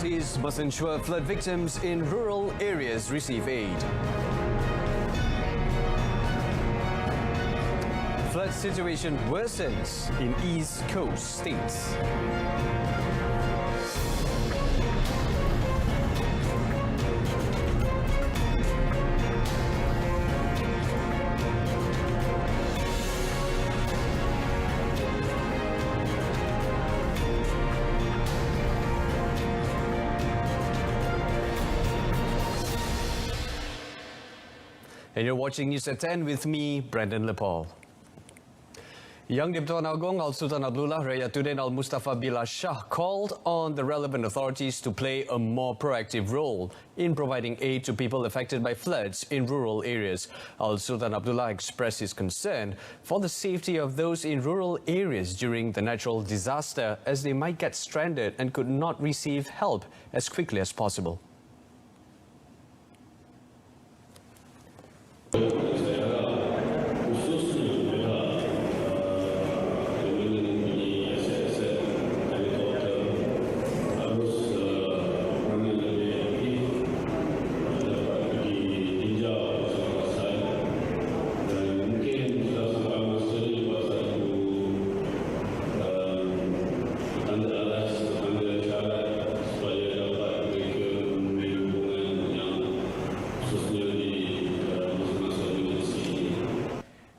authorities must ensure flood victims in rural areas receive aid. Flood situation worsens in East Coast states. And you're watching News at 10 with me, Brandon Lepol. Yang Di-Pertuan Agong Al-Sultan Abdullah Rayatuddin Al-Mustafa Billah Shah called on the relevant authorities to play a more proactive role in providing aid to people affected by floods in rural areas. Al-Sultan Abdullah expressed his concern for the safety of those in rural areas during the natural disaster, as they might get stranded and could not receive help as quickly as possible.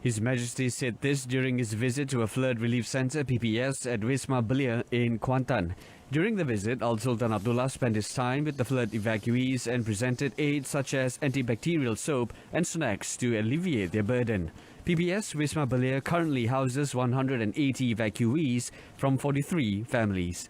His Majesty said this during his visit to a flood relief centre PPS at Wisma Belia in Kuantan. During the visit, Al-Sultan Abdullah spent his time with the flood evacuees and presented aid such as antibacterial soap and snacks to alleviate their burden. PPS Wisma Belia currently houses 180 evacuees from 43 families.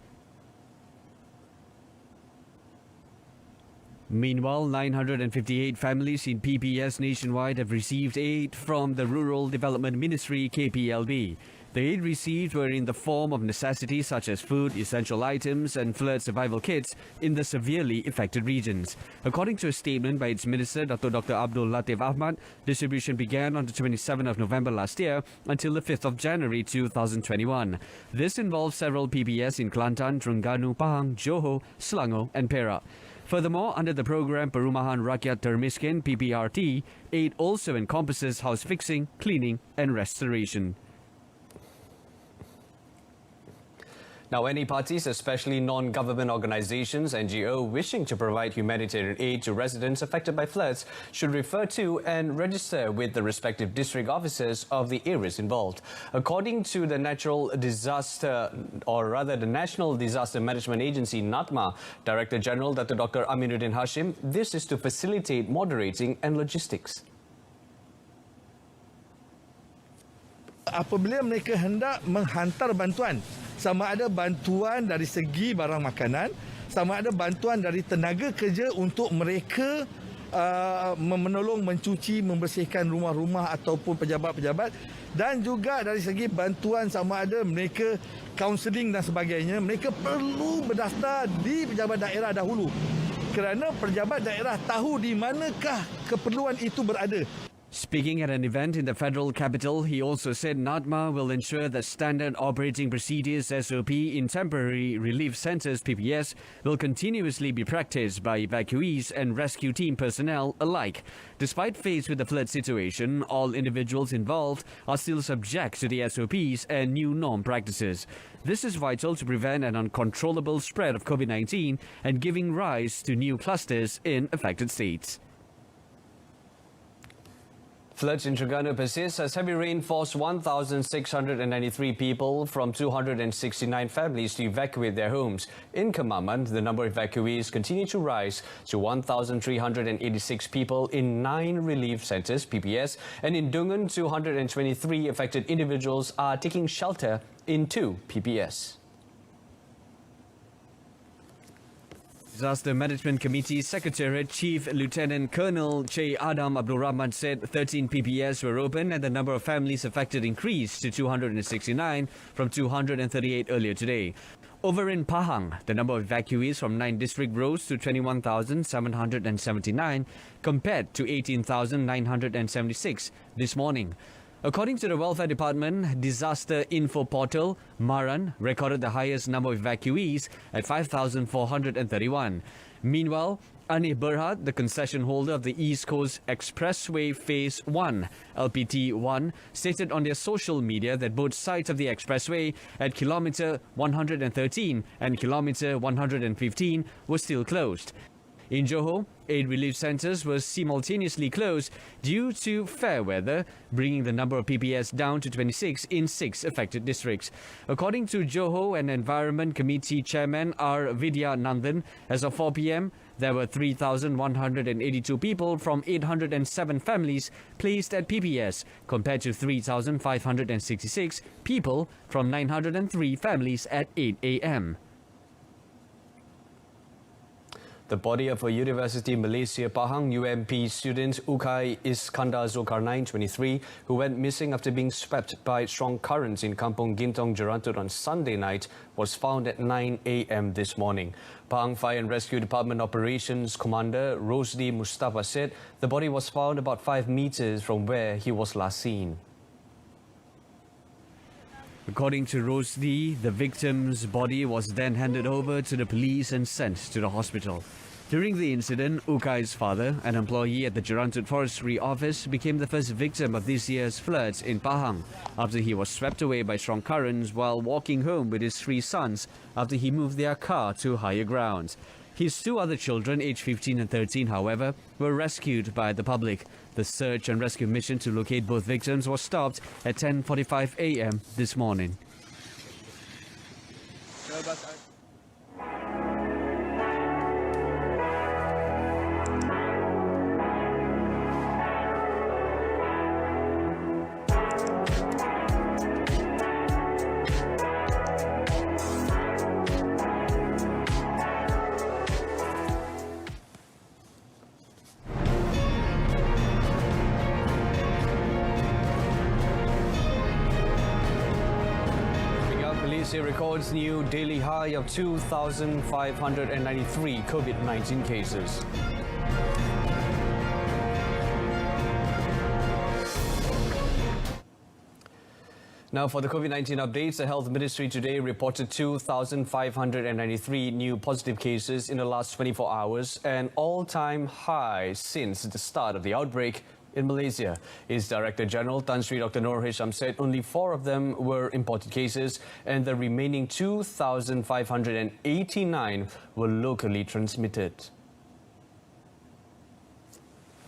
Meanwhile, 958 families in PPS nationwide have received aid from the Rural Development Ministry KPLB. The aid received were in the form of necessities such as food, essential items and flood survival kits in the severely affected regions. According to a statement by its Minister, Dr. Abdul Latif Ahmad, distribution began on the 27th of November last year until the 5th of January 2021. This involves several PPS in Kelantan, Terengganu, Pahang, Johor, Selangor and Perak. Furthermore, under the program Perumahan Rakyat Termiskin (PPRT), aid also encompasses house fixing, cleaning and restoration. Now, any parties, especially non-government organizations, NGO, wishing to provide humanitarian aid to residents affected by floods should refer to and register with the respective district officers of the areas involved. According to the National Disaster Management Agency, NATMA, Director General Dr. Aminuddin Hashim, this is to facilitate moderating and logistics. Apabila mereka hendak menghantar bantuan, sama ada bantuan dari segi barang makanan, sama ada bantuan dari tenaga kerja untuk mereka menolong mencuci, membersihkan rumah-rumah ataupun pejabat-pejabat, dan juga dari segi bantuan sama ada mereka kaunseling dan sebagainya, mereka perlu berdaftar di pejabat daerah dahulu kerana pejabat daerah tahu di manakah keperluan itu berada. Speaking at an event in the federal capital, he also said NATMA will ensure that standard operating procedures SOP in temporary relief centres PPS will continuously be practiced by evacuees and rescue team personnel alike. Despite faced with the flood situation, all individuals involved are still subject to the SOPs and new norm practices. This is vital to prevent an uncontrollable spread of COVID-19 and giving rise to new clusters in affected states. Floods in Terengganu persist as heavy rain forced 1,693 people from 269 families to evacuate their homes. In Kemaman, the number of evacuees continue to rise to 1,386 people in 9 relief centres, PPS, and in Dungan, 223 affected individuals are taking shelter in 2 PPS. Disaster Management Committee Secretariat Chief Lieutenant Colonel Che Adam Abdul Rahman said 13 PPS were open and the number of families affected increased to 269 from 238 earlier today. Over in Pahang, the number of evacuees from 9 districts rose to 21,779 compared to 18,976 this morning. According to the Welfare Department Disaster Info Portal, Maran recorded the highest number of evacuees at 5,431. Meanwhile, Aneh Berhad, the concession holder of the East Coast Expressway Phase 1, LPT-1, stated on their social media that both sides of the expressway at kilometre 113 and kilometre 115 were still closed. In Johor, 8 relief centres were simultaneously closed due to fair weather, bringing the number of PPS down to 26 in 6 affected districts. According to Johor and Environment Committee Chairman R. Vidya Nandan, as of 4 p.m., there were 3,182 people from 807 families placed at PPS, compared to 3,566 people from 903 families at 8 a.m. The body of a University Malaysia Pahang UMP student Ukai Iskandar Zulkarnain, 23, who went missing after being swept by strong currents in Kampung Gintong, Jerantut on Sunday night, was found at 9 a.m. this morning. Pahang Fire and Rescue Department Operations Commander Rosdi Mustafa said the body was found about 5 meters from where he was last seen. According to Rosdi, the victim's body was then handed over to the police and sent to the hospital. During the incident, Ukai's father, an employee at the Jerantut Forestry Office, became the first victim of this year's floods in Pahang after he was swept away by strong currents while walking home with his 3 sons after he moved their car to higher grounds. His 2 other children, aged 15 and 13, however, were rescued by the public. The search and rescue mission to locate both victims was stopped at 10:45 a.m. this morning. Malaysia records new daily high of 2,593 COVID-19 cases. Now for the COVID-19 updates, the Health Ministry today reported 2,593 new positive cases in the last 24 hours, an all-time high since the start of the outbreak in Malaysia. Its Director General Tan Sri Dr. Noor Hisham said only 4 of them were imported cases and the remaining 2,589 were locally transmitted.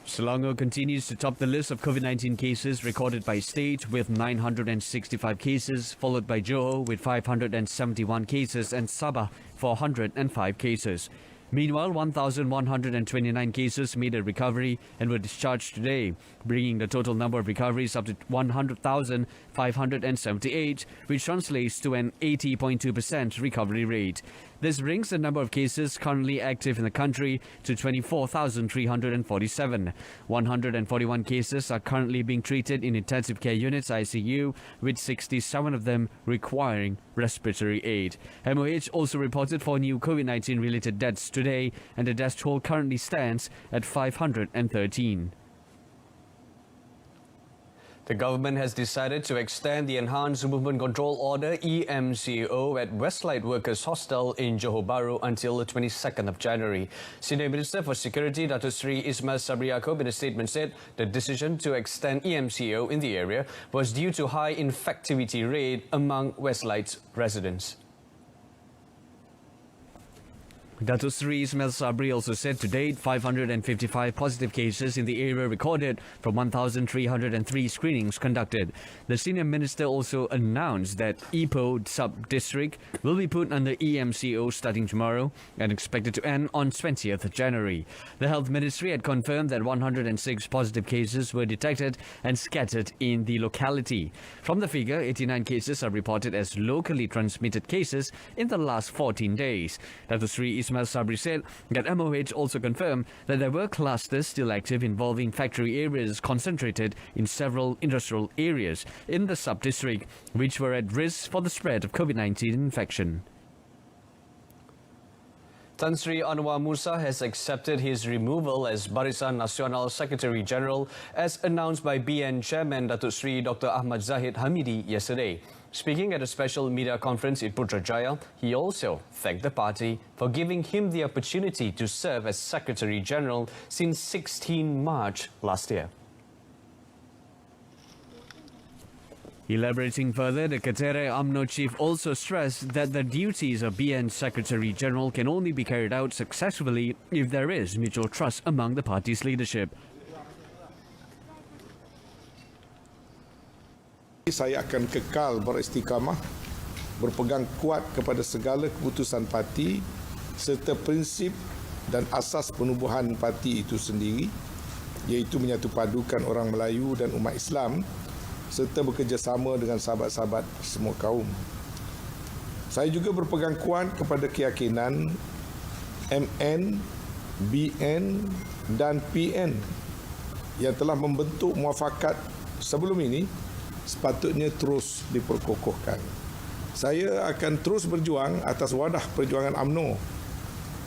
Selangor continues to top the list of COVID-19 cases recorded by state with 965 cases, followed by Johor with 571 cases and Sabah 405 cases. Meanwhile, 1,129 cases made a recovery and were discharged today, bringing the total number of recoveries up to 100,578, which translates to an 80.2% recovery rate. This brings the number of cases currently active in the country to 24,347. 141 cases are currently being treated in intensive care units ICU, with 67 of them requiring respiratory aid. MOH also reported 4 new COVID-19 related deaths today, and the death toll currently stands at 513. The government has decided to extend the Enhanced Movement Control Order EMCO at Westlight Workers Hostel in Johor Bahru until the 22nd of January. Senior Minister for Security Dato Sri Ismail Sabri Yaakob in a statement said the decision to extend EMCO in the area was due to high infectivity rate among Westlight's residents. Dato Sri Ismail Sabri also said to date 555 positive cases in the area recorded from 1,303 screenings conducted. The senior minister also announced that Ipoh sub-district will be put under EMCO starting tomorrow and expected to end on 20th of January. The Health Ministry had confirmed that 106 positive cases were detected and scattered in the locality. From the figure, 89 cases are reported as locally transmitted cases in the last 14 days. Dato Sri Ismail Sabri said that MOH also confirmed that there were clusters still active involving factory areas concentrated in several industrial areas in the sub-district, which were at risk for the spread of COVID-19 infection. Tan Sri Anwar Musa has accepted his removal as Barisan Nasional Secretary General as announced by BN Chairman Datuk Sri Dr. Ahmad Zahid Hamidi yesterday. Speaking at a special media conference in Putrajaya, he also thanked the party for giving him the opportunity to serve as Secretary General since 16 March last year. Elaborating further, the Ketere UMNO chief also stressed that the duties of BN Secretary General can only be carried out successfully if there is mutual trust among the party's leadership. Saya akan kekal beristiqamah, berpegang kuat kepada segala keputusan parti serta prinsip dan asas penubuhan parti itu sendiri, iaitu menyatupadukan orang Melayu dan umat Islam serta bekerjasama dengan sahabat-sahabat semua kaum. Saya juga berpegang kuat kepada keyakinan MN, BN dan PN yang telah membentuk muafakat sebelum ini sepatutnya terus diperkokohkan. Saya akan terus berjuang atas wadah perjuangan UMNO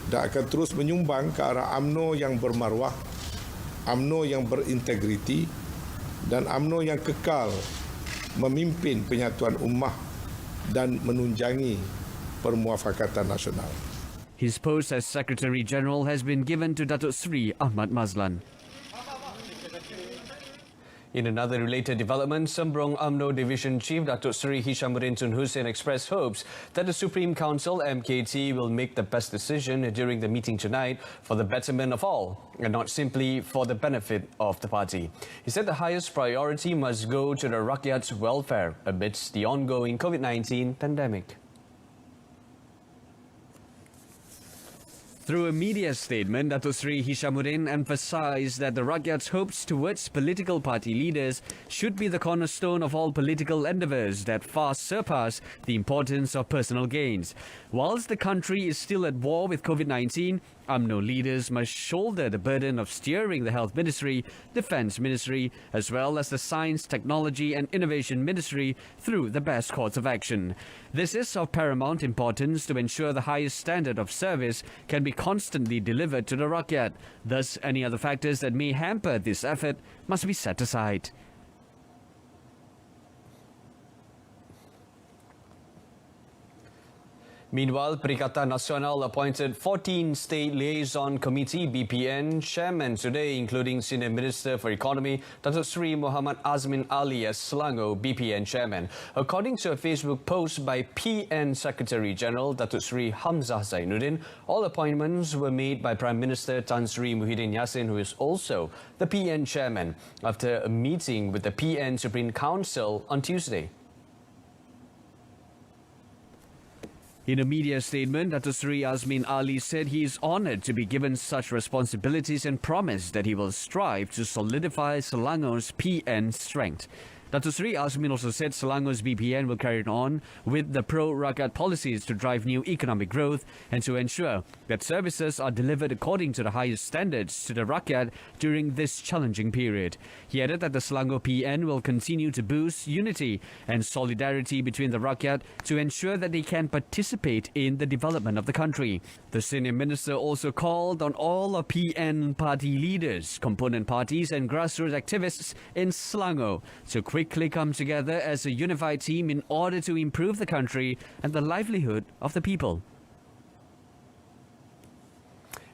dan akan terus menyumbang ke arah UMNO yang bermaruah, UMNO yang berintegriti dan UMNO yang kekal memimpin penyatuan ummah dan menunjangi permuafakatan nasional. His post as Secretary General has been given to Datuk Sri Ahmad Mazlan. In another related development, Sembrong UMNO Division Chief Datuk Sri Hishamuddin Tun Hussein expressed hopes that the Supreme Council MKT will make the best decision during the meeting tonight for the betterment of all and not simply for the benefit of the party. He said the highest priority must go to the rakyat's welfare amidst the ongoing COVID-19 pandemic. Through a media statement, Datuk Sri Hishamuddin emphasized that the Rakyat's hopes towards political party leaders should be the cornerstone of all political endeavours that far surpass the importance of personal gains. Whilst the country is still at war with COVID-19, UMNO leaders must shoulder the burden of steering the Health Ministry, Defence Ministry, as well as the Science, Technology and Innovation Ministry through the best course of action. This is of paramount importance to ensure the highest standard of service can be constantly delivered to the Rakyat. Thus, any other factors that may hamper this effort must be set aside. Meanwhile, Perikatan Nasional appointed 14 State Liaison Committee BPN chairmen today, including Senior Minister for Economy Datuk Sri Muhammad Azmin Ali as Selangor BPN chairman. According to a Facebook post by PN Secretary General Datuk Sri Hamzah Zainuddin, all appointments were made by Prime Minister Tan Sri Muhyiddin Yassin, who is also the PN chairman, after a meeting with the PN Supreme Council on Tuesday. In a media statement, Datuk Sri Azmin Ali said he is honoured to be given such responsibilities and promised that he will strive to solidify Selangor's PN strength. Datuk Sri Azmin also said Selangor's BPN will carry on with the pro-Rakyat policies to drive new economic growth and to ensure that services are delivered according to the highest standards to the Rakyat during this challenging period. He added that the Selangor PN will continue to boost unity and solidarity between the Rakyat to ensure that they can participate in the development of the country. The senior minister also called on all of PN party leaders, component parties and grassroots activists in Selangor to quickly come together as a unified team in order to improve the country and the livelihood of the people.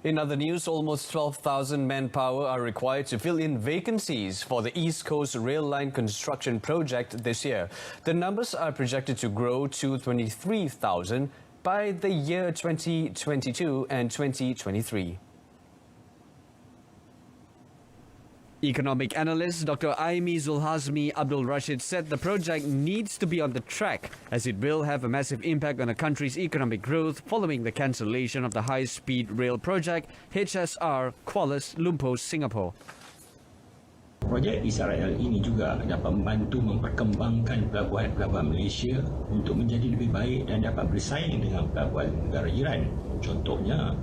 In other news, almost 12,000 manpower are required to fill in vacancies for the East Coast Rail Line construction project this year. The numbers are projected to grow to 23,000 by the year 2022 and 2023. Economic analyst Dr. Aimi Zulhazmi Abdul Rashid said the project needs to be on the track as it will have a massive impact on the country's economic growth following the cancellation of the high-speed rail project HSR Kuala Lumpur, Singapore. Projek Israel ini juga dapat membantu memperkembangkan pelabuhan-pelabuhan Malaysia untuk menjadi lebih baik dan dapat bersaing dengan pelabuhan negara jiran. Contohnya,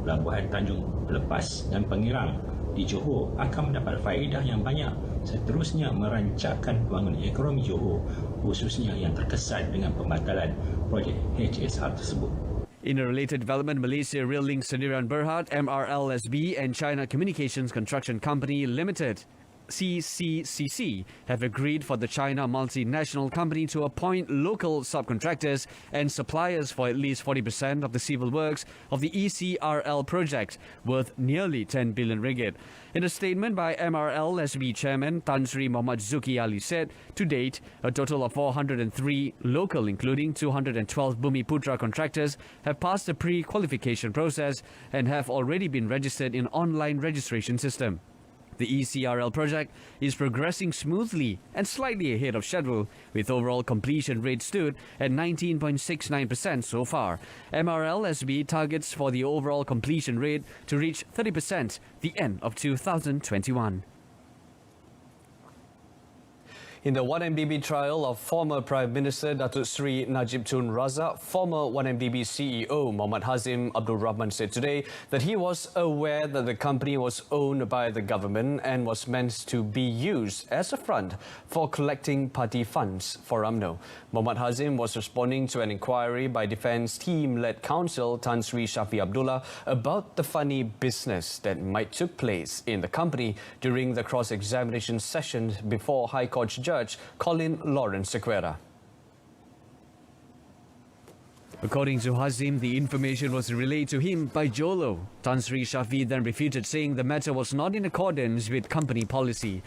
pelabuhan Tanjung Pelepas dan Pengerang di Johor akan mendapat faedah yang banyak, seterusnya merancangkan pembangunan ekonomi Johor, khususnya yang terkesan dengan pembatalan projek HSR tersebut. In a related development, Malaysia Rail Link Sdn Berhad, MRLSB and China Communications Construction Company Limited, CCCC, have agreed for the China multinational company to appoint local subcontractors and suppliers for at least 40% of the civil works of the ECRL project, worth nearly 10 billion ringgit. In a statement by MRL-SB Chairman Tan Sri Muhammad Zuki Ali said, to date, a total of 403 local, including 212 Bumiputra contractors, have passed the pre-qualification process and have already been registered in online registration system. The ECRL project is progressing smoothly and slightly ahead of schedule, with overall completion rate stood at 19.69% so far. MRL-SB targets for the overall completion rate to reach 30% the end of 2021. In the 1MDB trial of former Prime Minister Datuk Sri Najib Tun Razak, former 1MDB CEO Muhammad Hazim Abdul Rahman said today that he was aware that the company was owned by the government and was meant to be used as a front for collecting party funds for UMNO. Muhammad Hazim was responding to an inquiry by Defence Team-led Counsel Tan Sri Shafi Abdullah about the funny business that might took place in the company during the cross-examination session before High Court Judge Colin Lawrence Sequeira. According to Hazim, the information was relayed to him by Jolo. Tan Sri Shafi then refuted, saying the matter was not in accordance with company policy.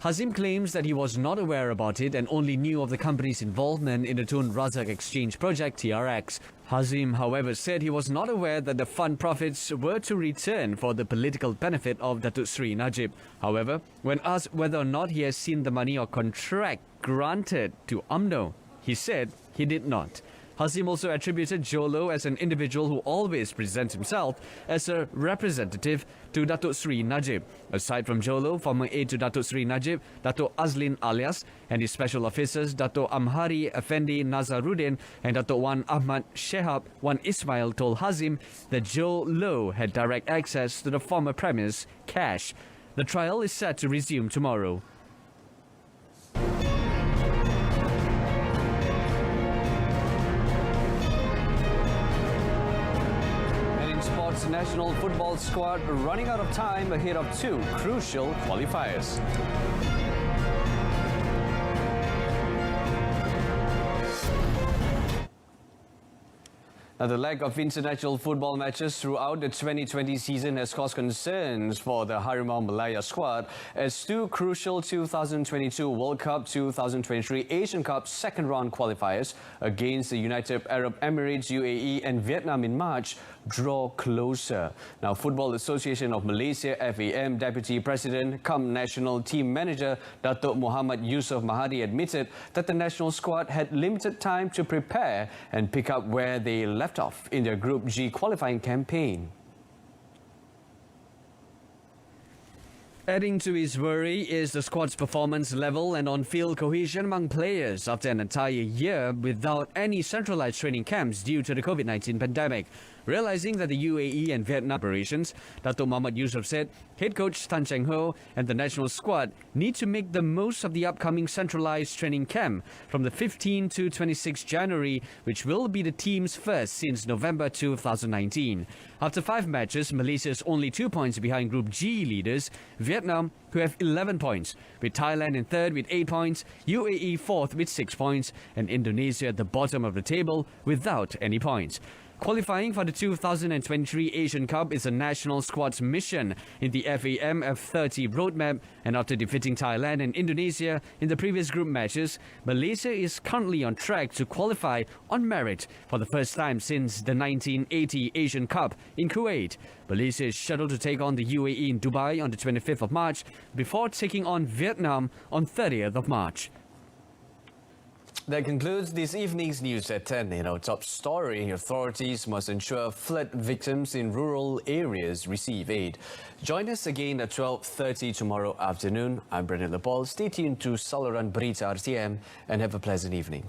Hazim claims that he was not aware about it and only knew of the company's involvement in the Tun Razak Exchange project TRX. Hazim, however, said he was not aware that the fund profits were to return for the political benefit of Datuk Sri Najib. However, when asked whether or not he has seen the money or contract granted to UMNO, he said he did not. Hazim also attributed Jolo as an individual who always presents himself as a representative to Datuk Sri Najib. Aside from Jolo, former aide to Datuk Sri Najib, Datuk Azlin Alias, and his special officers, Datuk Amhari Effendi Nazaruddin and Datuk Wan Ahmad Shehab Wan Ismail, told Hazim that Jolo had direct access to the former Premier's cash. The trial is set to resume tomorrow. The national football squad running out of time ahead of two crucial qualifiers. Now, the lack of international football matches throughout the 2020 season has caused concerns for the Harimau Malaya squad as two crucial 2022 World Cup 2023 Asian Cup second round qualifiers against the United Arab Emirates, UAE and Vietnam in March draw closer. Now, Football Association of Malaysia FAM Deputy President cum National Team Manager Datuk Muhammad Yusof Mahadi admitted that the national squad had limited time to prepare and pick up where they left off in their Group G qualifying campaign. Adding to his worry is the squad's performance level and on-field cohesion among players after an entire year without any centralized training camps due to the COVID-19 pandemic. Realizing that the UAE and Vietnam operations, Datuk Muhammad Yusof said head coach Tan Cheng Ho and the national squad need to make the most of the upcoming centralized training camp from the 15 to 26 January, which will be the team's first since November 2019. After 5 matches, Malaysia is only 2 points behind Group G leaders, Vietnam, who have 11 points, with Thailand in third with 8 points, UAE fourth with 6 points, and Indonesia at the bottom of the table without any points. Qualifying for the 2023 Asian Cup is a national squad's mission in the FAM F30 roadmap, and after defeating Thailand and Indonesia in the previous group matches, Malaysia is currently on track to qualify on merit for the first time since the 1980 Asian Cup in Kuwait. Malaysia is scheduled to take on the UAE in Dubai on the 25th of March before taking on Vietnam on 30th of March. That concludes this evening's news at 10. In our top story, authorities must ensure flood victims in rural areas receive aid. Join us again at 12:30 tomorrow afternoon. I'm Brendan Lepol. Stay tuned to Saluran Berita RTM and have a pleasant evening.